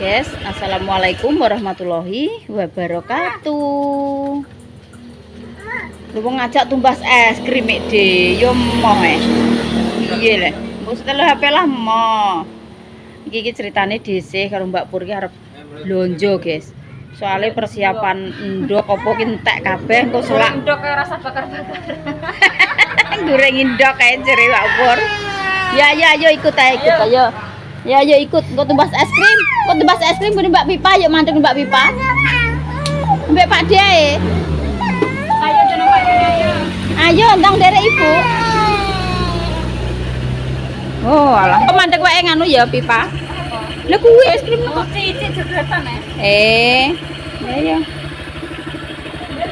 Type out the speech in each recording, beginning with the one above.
Guys, assalamualaikum warahmatullahi wabarakatuh. Lu mau ngajak tumbas es krim de, yo mau iya lah. Mbok setelah HP lah mau. Iki ceritane dhisik karo Mbak Pur ki arep blonjo, guys. Soalnya persiapan ndok apa ki entek kabeh engko selak. Ndok kayak rasa bakar-bakar. Goreng ndok kae jere Mbak Pur. Ya ayo ikut ayo. Ya ayo ikut, engko tumbas es krim. Engko tumbas es krim kene Mbak Pipa, yuk mantep Mbak Pipa. Mbak Pak Dae. Ayo jono Pak Dae ayo. Ayo ndang derek Ibu. Oh, alah. Kok mantep wae nganu ya Pipa. Lah kuwi es krim kok Cicik jegretan ya. Ya.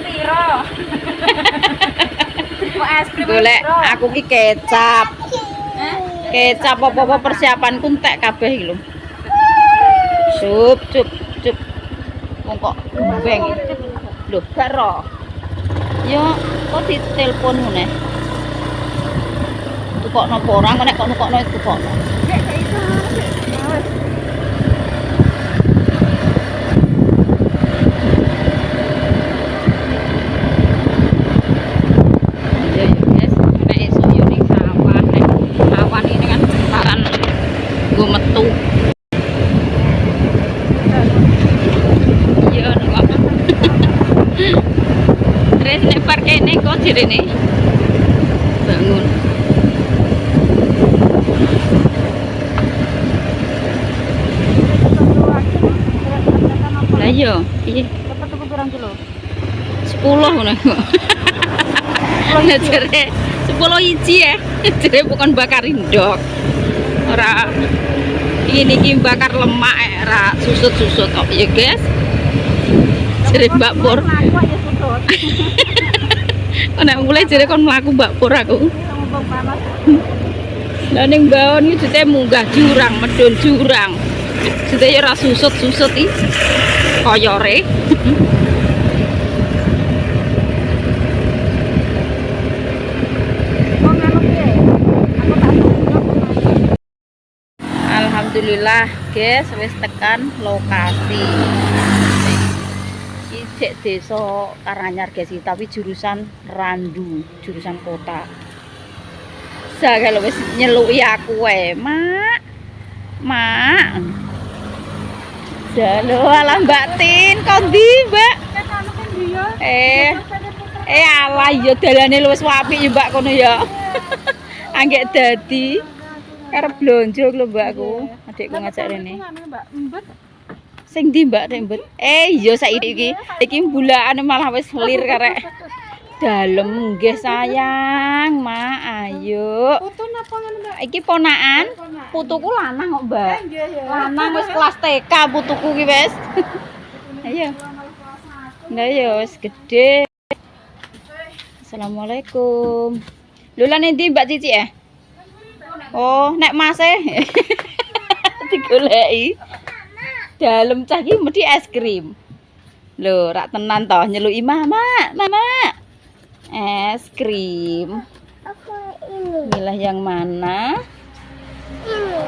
Piro? Mau es krim. Golek aku ki kecap. Kecap apa-apa persiapanku entek kabeh iki lho. Cup. Wong kok beng. Lho, gak ro. Yo, kok ditelepon ngene. Tukokno apa ora nek kok nukokno tukokno. Metu iya kok terus nek parke ini kok direne bangun lah iya piye Cepet tuku pirang kilo? 10 ngono kok jere 10 iji ya jere bukan bakar ndok ora ini bakar lemak ora susut-susut kok ya guys. Jere Mbak Pur. Aku ya susut. Nek mulai jere kon mlaku Mbak Pur aku. Mumpung panas. Lah ning baon iki jete munggah jurang, medun jurang. Jete ya ora susut-susut iki. Koyore. Alhamdulillah guys wis tekan lokasi. Iki cek desa Karanganyar guys, tapi jurusan Randu, jurusan kota. Sagel wis nyeluki aku wae, Mak. Jalo ala Mbak Tin, kondi, Mbak? Ala ya dalane wis apik ya Mbak kono ya. Anggek dadi arep blonjo lho mbakku, adikku ngajak rene. Sing ndi Mbak nek mbet? Iya saiki iki mbulakane malah wis lir karek. Dalem nggih sayang, Mak. Ayo. Putu napa ngono Mbak? Iki ponakan, putuku lanang kok, Mbak. Lanang wis kelas TK putuku ki wis. Ayo. Lah ya wis gede. Assalamualaikum. Lho lan endi Mbak Cici ya? Oh, nek Mas digoleki. Dalem cah iki mesti es krim. Lho, rak tenan toh nyeluki Mama. Es krim. Milih yang mana?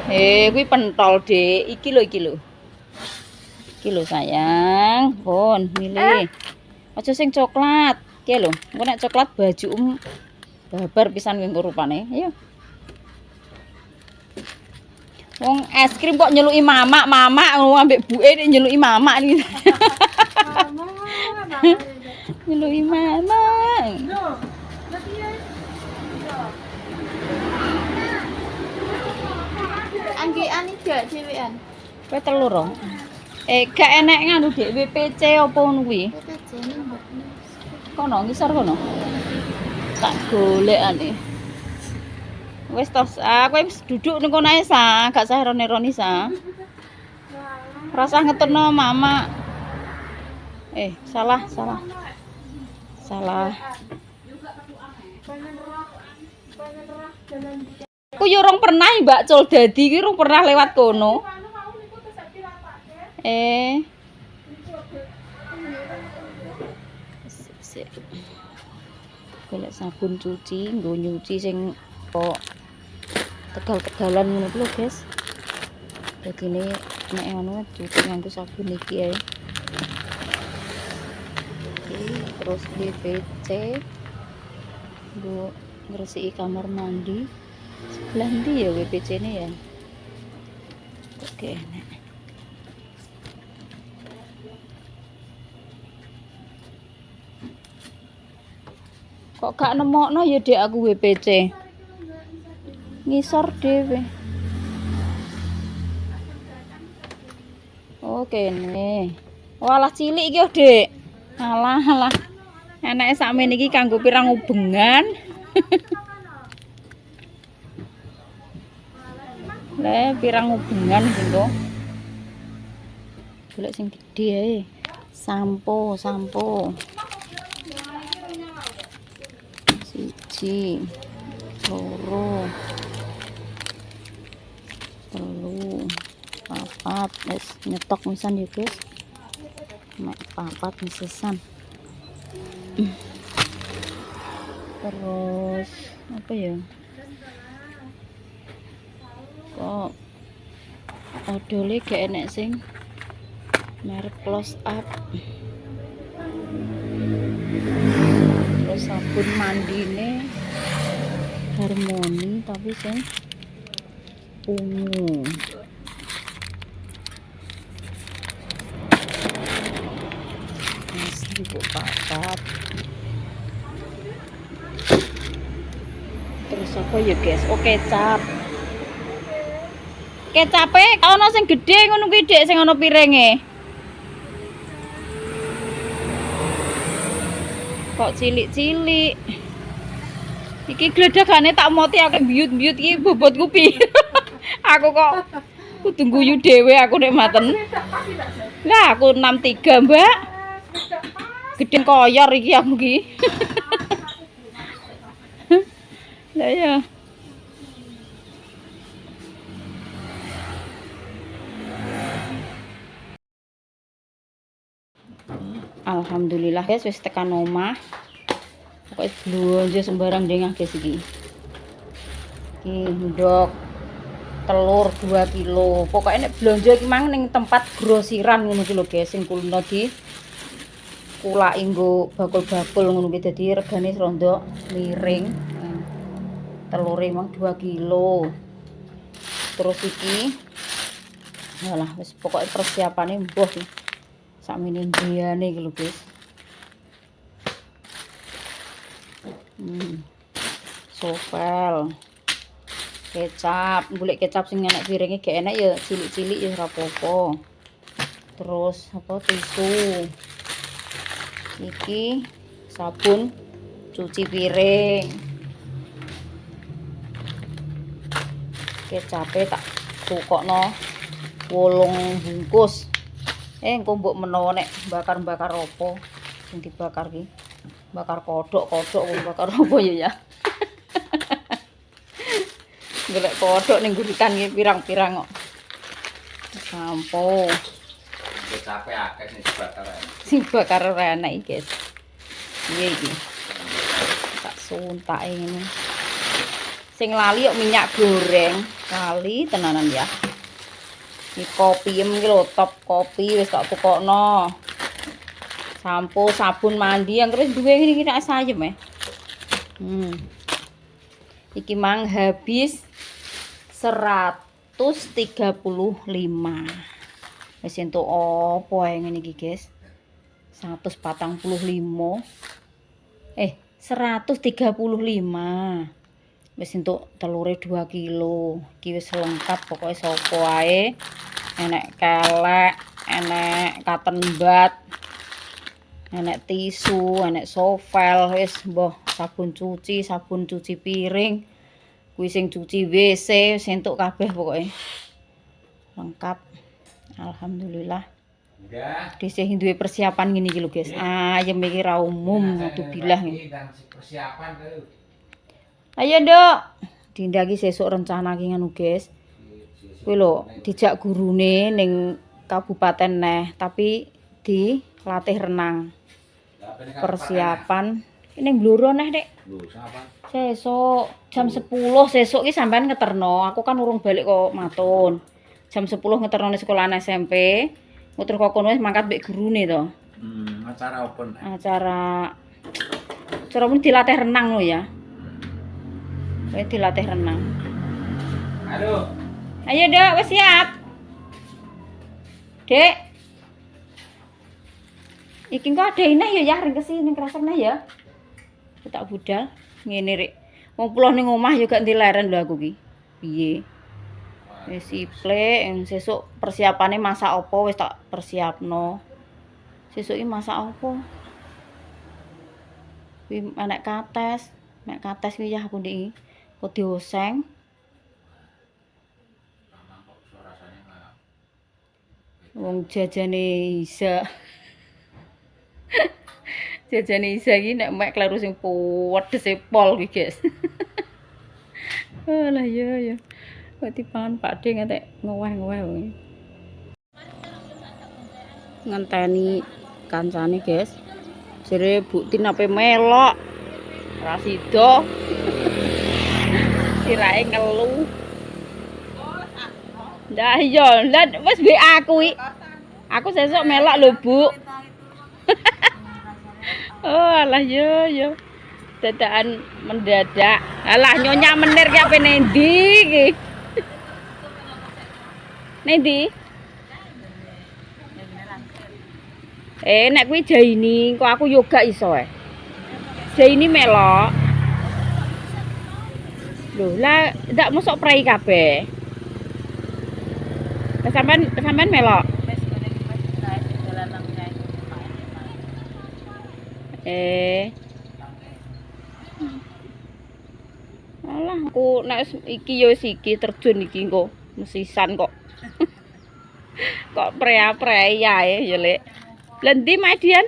Kuwi pentol, Dek. Iki lho. Iki lho sayang. Pun milih. Aja sing coklat. Iki lho, engko nek coklat baju babar pisan engko rupane. Ayo. Wong es krim kok nyeluki mama ambek buke nek nyeluki mama iki. Nyeluki mama. Anggean iki gak dhewean. Kowe telur ro. Gak enek nganu Dek WPC apa ngono kuwi. PPC ini Mbak. Kono ngisor kono. Tak golekane. Wis tos, kowe wis duduk ning kono ae sa, gak sah rone-roni sa. Rasa ngetutno Mama. Salah. Aku yo rong pernah Mbak Cul dadi iki rong pernah lewat kono. Sip. Golek sabun cuci, nggo nyuci sing kok tegal-tegalan ngono lho, guys. Dadine nek ngono cuci nganggo sabun iki ae. Terus BPC bu ngresiki kamar mandi. Sebelah ndi ya BPC ini ya? Oke, nek. Kok gak nemokno ya Dek aku WPC. Ngisor dhewe. Oke nih. Walah cilik iki, Dek. Alah. Enake sakmene iki kanggo pirang ubengan. Lah pirang ubengan iki lho. Golek sing gedhe ae. Sampo. Siji, loro, telu, papat, wis nyetok misan ya guys. Mek papat misesan. Terus apa ya? Kok odole gak enek sing merek close up. Terus sabun mandine Harmoni tapi sing ungu. Masih bu papat. Terus apa ya guys? Oh kecap. Kecape ana sing gedhe ngono kuwi Dek sing ana piringe. Kok cilik-cilik. Iki gledagane tak moti aku biut-biut iki bobotku pi. Aku kok kudu guyu dhewe aku nek maten. Lah aku 63, Mbak. Gedhe koyor iki aku iki. Lah ya. Alhamdulillah guys wis tekan omah. Pokoke blonjo sembarang dengah guys iki. Iki ndok telur 2 kilo. Pokoke nek blonjo iki mang ning tempat grosiran ngono ki lho guys sing kulino di kulaki nggo bakul-bakul ngono ki dadi regane rondok miring. Telure mang 2 kilo. Terus iki walah wis pokoke persiapane mbuh iki. Sakmene ndiyane iki lho guys. Sovel. Kecap, golek kecap sing enak piringe gak enak ya cilik-cilik ya ora apa-apa. Terus apa tisu. Iki sabun cuci piring. Kecape tak tukokno 8 bungkus. Engko mbok menawa nek bakar-bakar apa sing dibakar ki. Bakar kodok bakar apa ya. Golek kodok ning guritan ki pirang-pirang kok. Sampo. Kecape akeh sing dibakar. Sing bakar ora enak iki, guys. Piye iki? Tak suntake ngene. Sing lali kok minyak goreng. Kali tenanan ya. Iki kopi iki lho, top kopi wis tak tukokno. Sampo, sabun mandi yang terus duwe iki nek sayem Iki mang habis 135. Wis entuk apa ae ngene iki, guys. 145. 135. Wis entuk telure 2 kilo. Iki wis lengkap pokoke sapa ae. Enek kelek, enek cotton bud, enek tisu, enek sovel, wis mbah sabun cuci piring, kuwi sing cuci WC, wis entuk kabeh pokoke. Lengkap. Alhamdulillah. Dhisik duwe persiapan ngene iki lho, guys. Ayem iki ra umum alhamdulillah. Persiapan lho. Ayo, Nduk. Dinda iki sesuk rencana ki ngono, guys. Kuwi lho, dijak gurune ning kabupaten neh, tapi dilatih renang. Persiapan ning Blora neh, Dik. Sesuk jam 10 sesuk ki sampean ngeterno. Aku kan urung balik kok Matun. jam 10 ngeterno sekolahan SMP. Terus kok kono wis mangkat mbek gurune to. Acara apa nek? Acara mun dilatih renang lho ya. Kowe dilatih renang. Halo. Ayo, Dek, wis siap. Dek. Iki kok ada ineh ya ring kesini kerasek neh ya. Tak budal ngene rek. Wong pulau ning omah yo gak ndileren lho aku ki. Piye? Wis siplek, sesuk persiapane masak apa wis tak persiapno. Sesuk iki masak apa? Kuwi nek kates kuwi ya aku ndek kok dioseng. Wong jajane Isa. Jajane Isa iki nek mek kleru sing pedes e pol iki, guys. Alah ya. Kok dipangan Pak De ngantek ngoweh-ngoweh wong. Ngenteni kancane, guys. Jere Bu Tin ape melok. Ora sida. Sirahe ngelu. Lah iya, lah wis mbek aku iki. Aku sesuk melok lho, Bu. Oh, alah yo. Dadakan mendadak. Alah nyonya menir ki ape nendi iki? Nendi? Nek kuwi Jaini, kok aku yoga iso Jaini melok. Loh, lah ndak mosok prei kabeh. Sampean melok. Alah aku nek iki yo iki terjun iki engko mesisan kok. Kok prea-prei ae ya, Lek. Lah ndi Madian?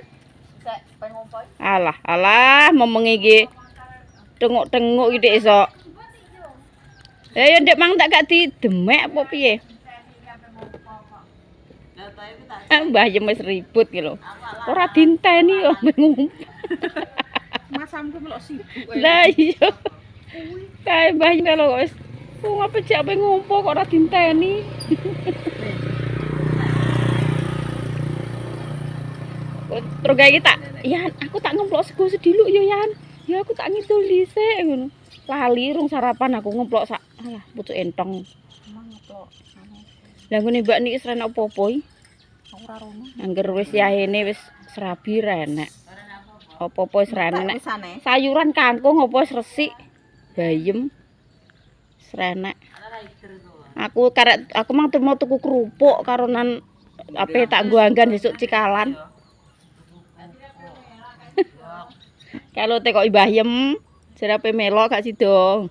Sek pengopo. Alah memengi iki. Tenguk-tenguk iki Dik iso. Ya Ndek mang tak gak didemek apa piye? Mbah Yem wis ribut ki lho. Ora dinteni yo bingung. Masamku melok sibuk. Lah iya. Kae Mbah Yem lho wis. Wong apa jak ape ngompo kok ora dinteni. Terus gawe tak, Yan, aku tak ngemplok sego sediluk yo Yan. Ya aku tak ngidul dhisik ngono. Lali rung sarapan aku ngemplok sak alah pucuk entong. Emang ngeplok. Lah ngene Mbak niki wis renek apa-apa iki? Ora rono. Angger wis yahene wis serabi renek. Apa-apa wis renek. Sayuran kangkung apa wis resik. Bayem. Wis renek. Aku mang mau tuku kerupuk karonan ape tak nganggan besok Cikalan. Kalau teko Mbah Yem, jerape melok gak sida.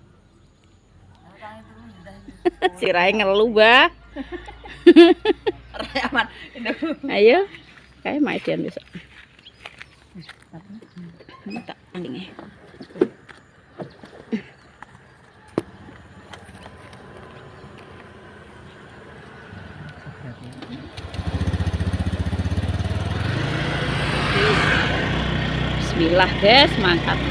Sirahe ngelu, Mbah. Aman. Ayo. Kae Madian besok. Tak alinge. Bismillah, guys, mantap.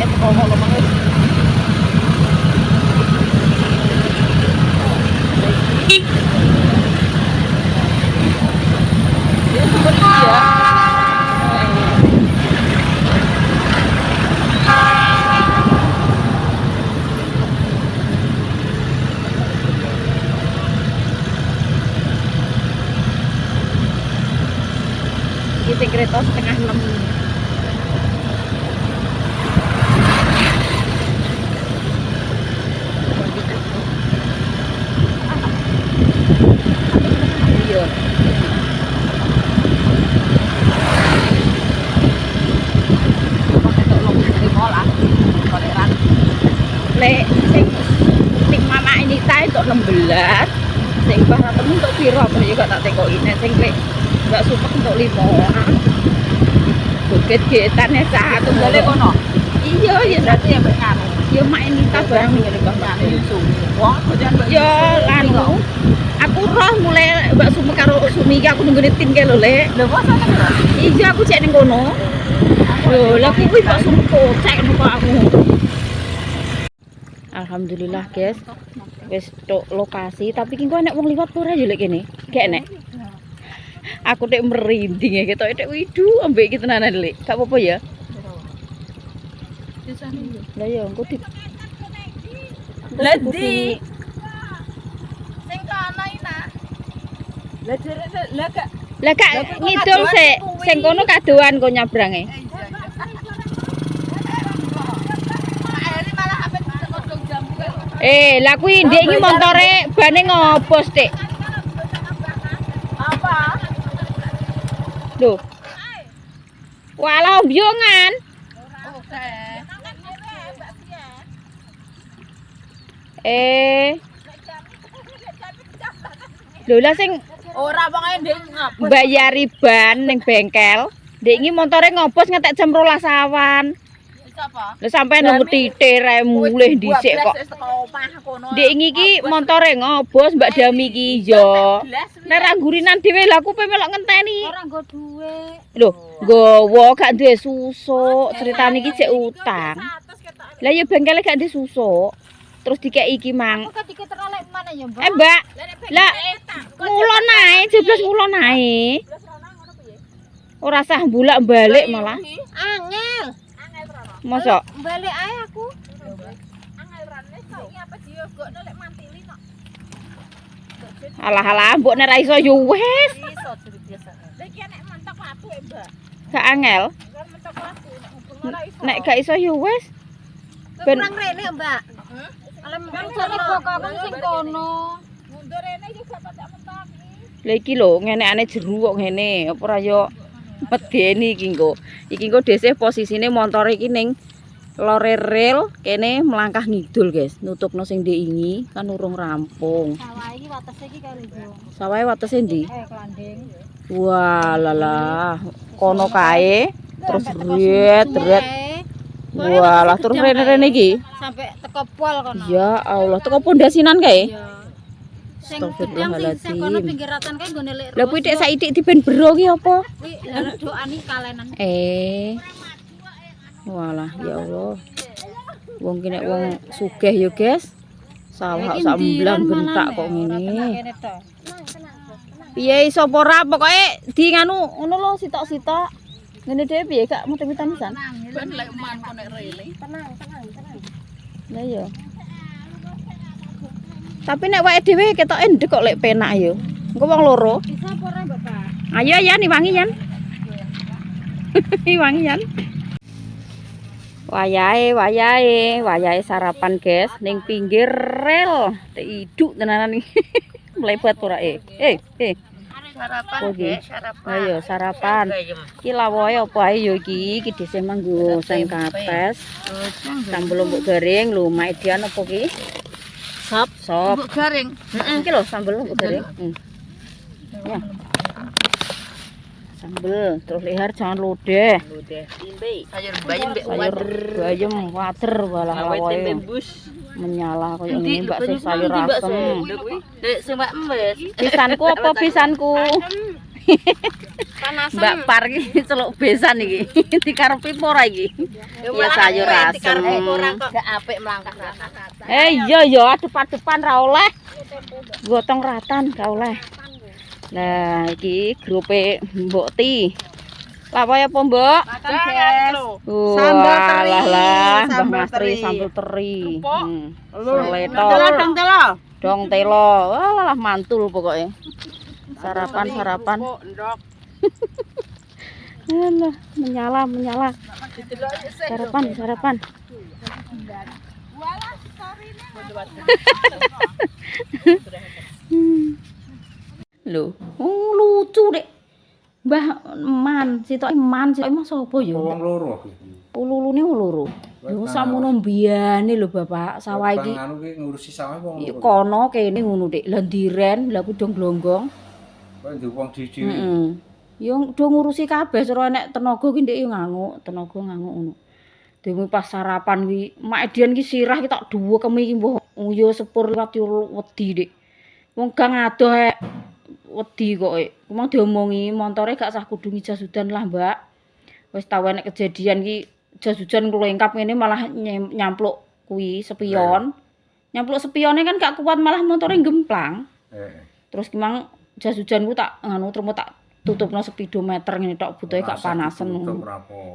nek ngono mangke. Ya seperti ya. Kita kereta setengah 6. Iya. Lek sing mama ini ta itu 16. Sing Mbah Ratemu untuk piro apa juga tak tekoki nek sing lek Mbak Supek untuk 5. Buket-getane satu Tunggale kono. Iya, ya Berarti ya mbek nganu. ya mak ini ta barang ngene Mbah Nganu isu. Wong bojan mbek. ya lanu. Aku roh mulai Mbak Supek karo Sumi iki aku nunggu tin ke lho, Lek. Lho kok sampe lho. Iya aku cek ning kono. Lho, lah kuwi Mbak Supek cek kok aku. Alhamdulillah, guys. Wis tok lokasi, tapi ki kok enek wong liwat ora ya lek kene? Gak enek. Aku tek merinding ya ketok tek widu ambek iki tenanan Lek. Gak apa-apa ya. Lah ya engko di Lah ndi? Sing kana ina. Lah derek lah gak Lah kak ngidul sik, sing kono kadoan kok nyabrange. Lah kuwi ndek iki montore bane ngobos, Dik. apa? Lho. Walau mbiongan. Oke. Lho lah sing Ora pokoke ndek ngapa? mbayari ban ning bengkel, ndek iki montore ngobos ngetek jam 12 awan. Sapa? Lah sampean nunggu titik ae mulih dhisik kok. Ndek iki montore ngobos Mbak Dami iki yo. Nek ra gurinan dhewe lha aku pe melok ngenteni. Ora nggo duwe. Lho, nggawa gak duwe susuk, ceritane iki jek utang. Lah ya bengkele gak duwe susuk. Terus dikeki iki mang. Kok diketerno lek mana ya, Mbak? Mbak. Lah ngulon ae, jeblas ngulon ae. Ora sah bolak-balik malah. Angel. Mosok Balik ae aku. Angel rane kok iki apa diogokno lek mantili kok. alah-alah mbok nek ra iso yo wis. Iso jadi biasa. Lek iki nek mentok aku Mbak. Gak angel. Kan mentok aku nek hubung ora iso. Nek gak iso yo wis. Ben Kurang rene, Mbak. Oleh mentok kokon sing kono. Mundur rene yo gak patek mentok iki. lha iki lho ngenekane jeru kok ngene, apa ora yo medeni iki engko. Iki engko dhisik posisine motor iki ning lore rel kene melangkah ngidul, guys. Nutupno sing ndek ingi kan urung rampung. Sawah iki watese iki kali yo. Sawahe watese ndi? Klanding. Wah, lalah. Kono kae terus ret. Walah, terus rene-rene iki. Sampai teko pol kono. Ya Allah, teko pondasinan kae. Iya. Sing gedang sing kono Astagfirullahaladzim. pinggir ratan kae nggone lek. Lah kuwi tek saiki diben bero ki apa? Kuwi lha doani kalenan. Walah, ya Allah. Wong ki nek wong sugih ya, guys. Sawah sak mblang bentak kok ngene. Kene to. Piye iso apa ora pokoke di nganu ngono lho sitok-sitok. Ngene dhewe piye gak muter-muter pisan. Ben lek man kok nek rele. Tenang. Lah ya. Tapi nek wae dhewe ketoke ndek kok lek penak ya. Engko wong loro. Bisa apa ora, Bapak? Ayo ya niwangi yan. Niwangi yan. Wayahe sarapan, guys, ning pinggir rel. Tek iduk tenanan iki. Mlebat ora Sarapan, Oke. sarapan. Ayo sarapan. Iki lawohe apa ae yo iki? Iki dhisik manggo sing kates. Sambel lombok garing lho, mak Dian apa ki? Sop. Mbok garing. Heeh, iki lho sambel lombok garing. Ya. Sambel, terus lihar jangan lodeh. Sayur bayam mbek Sayur bayam, water walah lawohe. Menyala koyo ngene Mbak Sus sayur asem. Dek sing Mbak Mbes. Pisanku apa pisanku? Panas. Mbak Par iki celuk besan iki. Dikarepi apa ora iki? Ya sayur asem. Gak apik melangkah. Iya ya adep-adepan ra oleh. Gotong ratan ra oleh. Nah, iki grupe Mbok Ti. Lah apa ya, Mbok? Makan guys. Sambal teri. lah, Mbah Sambal Mas Tri teri. sambal teri. Telo Seleto, dong telo. dong telo. Walah mantul pokoknya. Sarapan. Alah, menyala. Sarapan. Loh, lucu dek. Mbah Man, sitok Man, sitok emang sapa ya? Wong loro. Ululune loro. Yo samono mbiyane lho Bapak, sawah iki. Anu ki ngurusi sawah wong Ya loro. kono kene ngono Dik, lah ndiren, lah ku dong glonggong. Kok nduk wong dhewe. Heeh. Yo do ngurusi kabeh cara nek tenaga ki ndek yo nganguk ngono. Dene pas sarapan ki, Mak Edian ki sirah ki tak duwekemi ki mbah yo sepur liwat yo wedi Dik. Wong gang adoh wedi kok. Kumang diomongi montore gak sah kudu ngijas udan lah, Mbak. Wis tau enek kejadian ki jas hujan nglengkap ngene malah nyampluk kuwi spion. Nyampluk spione kan gak kuat malah motore gemplang. Terus kimang jas hujanku tak terus tak tutupno speedometer ngene tok butuhe gak panasen.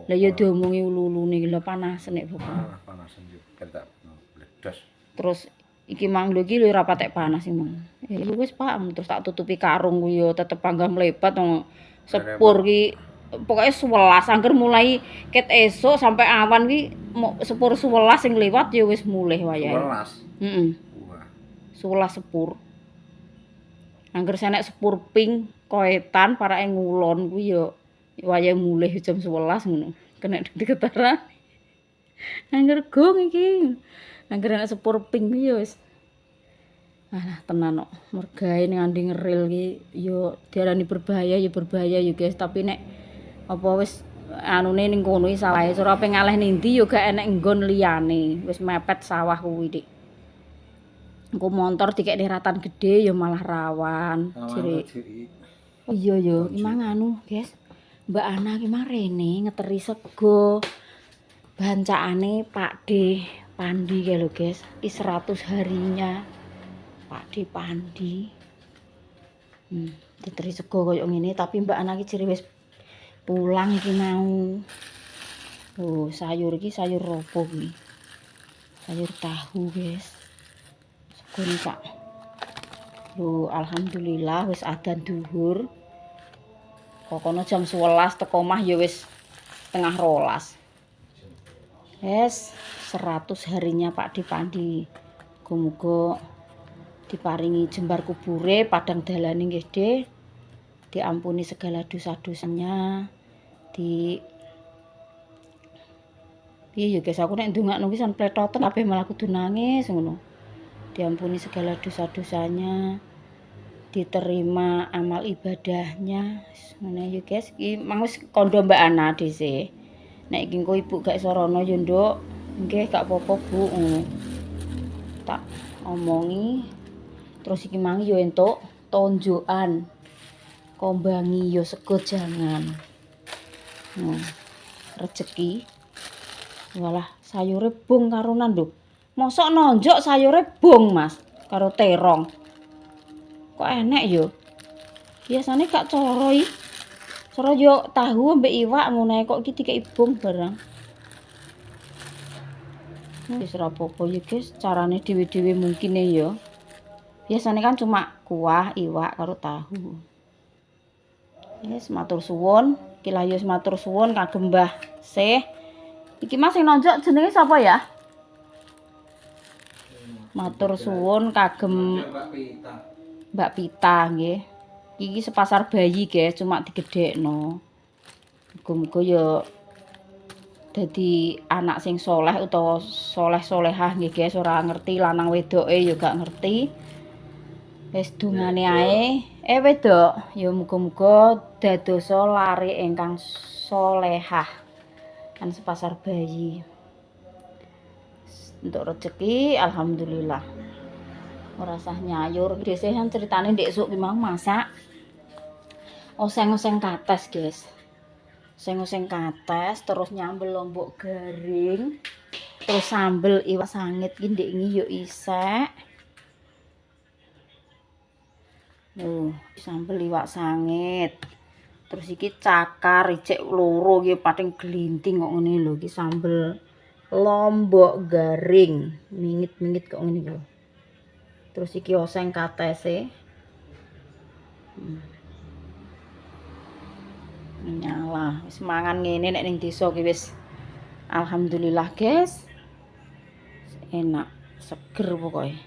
Lah ya diomongi ulu-ulune lho panasen nek Bapak. Panasen yo kentak bledos. Terus iki mang lho iki lho ora patek panas iki mang. Wis Pak, terus tak tutupi karung ku yo tetep panggah mlebat wong sepur ki pokoknya 11 angger mulai ket esuk sampai awan ki sepur 11 sing liwat ya wis mulih wayahe. 11. Heeh. Wah. 11 sepur. Angger senek sepur ping koetan parake ngulon kuwi ya wayahe mulih jam 11 ngono. Kena diketaran. Angger gong iki. Angger enek sepur ping kuwi ya wis alah tenan kok. Mergae ning andi ngeril ki ya diarani berbahaya ya guys, tapi nek apa wis anune ning kono iki sawahe ora pe ngalih nindi ya gak enek nggon liyane wis mepet sawah kuwi Dik. Engko montor dikek ratan gede ya malah rawan cirik. Iya ya imang anu guys Mbak Ana ki marene ngeteri sego bancakane Pak D Pandi kae lho guys ki 100 harinya Pak D Pandi. Diteri sego koyo ngene tapi Mbak Ana ki ciri wis pulang iki mau. Oh, sayur iki sayur ropo iki. Sayur tahu, guys. Segone Pak. Loh, alhamdulillah wis adzan zuhur. Kokono jam 11 teko omah ya wis tengah rolas. Yes, 100 harinya Pak Dipandi. Muga-muga diparingi jembar kubure padang dalane nggih Dik. Diampuni segala dosa-dosanya. Piye ya guys, aku nek ndongakno ki san pletoten kabeh malah kudu nangis ngono. Diampuni segala dosa-dosanya. Diterima amal ibadahnya. Ngono ya guys, iki mang wis kandha Mbak Ana dhisik. Nek iki engko Ibu gak sorono ya Nduk, nggih gak apa-apa Bu. Tak omongi. Terus iki mang yo entuk tonjokan. Kombangi yo sego jangan. Rezeki. Walah sayure bung karonan lho. Mosok nonjok sayure bung Mas karo terong. Kok enek yo? Biasane gak coro iki. Coro yo tahu mbek iwak ngono kok iki dikeki bung barang. Wis ora apa-apa ya guys, carane dhewe-dhewe mungkine ya. Biasane kan cuma kuah, iwak karo tahu. Yes, matur suwun. Iki layos matur suwun kagem Mbah Seh. Iki Mas sing nonjok jenenge sapa ya? Matur suwun kagem Mbak Pita nggih. Iki sepasar bayi guys, cuma digedhekno. Muga-muga ya dadi anak sing soleh utawa soleh-solehah nggih guys, ora ngerti lanang wedoke ya gak ngerti. Wis dungane ae. Wedok, ya muga-muga dadosa lare ingkang solehah. Kan sepasar bayi. Untuk rezeki alhamdulillah. Ora sah nyayur. Dhesehan ceritane ndek esuk ki mau masak. oseng-oseng kates, guys. Oseng-oseng kates terus nyambel lombok garing. Terus sambel iwak sangit ki ndek iki yo isek. Sambel iwak sangit. Terus iki cakar icek loro iki pating glinting kok ngene lho, iki sambel lombok garing, mingit-mingit kok ngene iki lho. Terus iki oseng katese. Nyala, wis mangan ngene nek ning desa ki wis alhamdulillah, guys. Enak, seger pokoknya.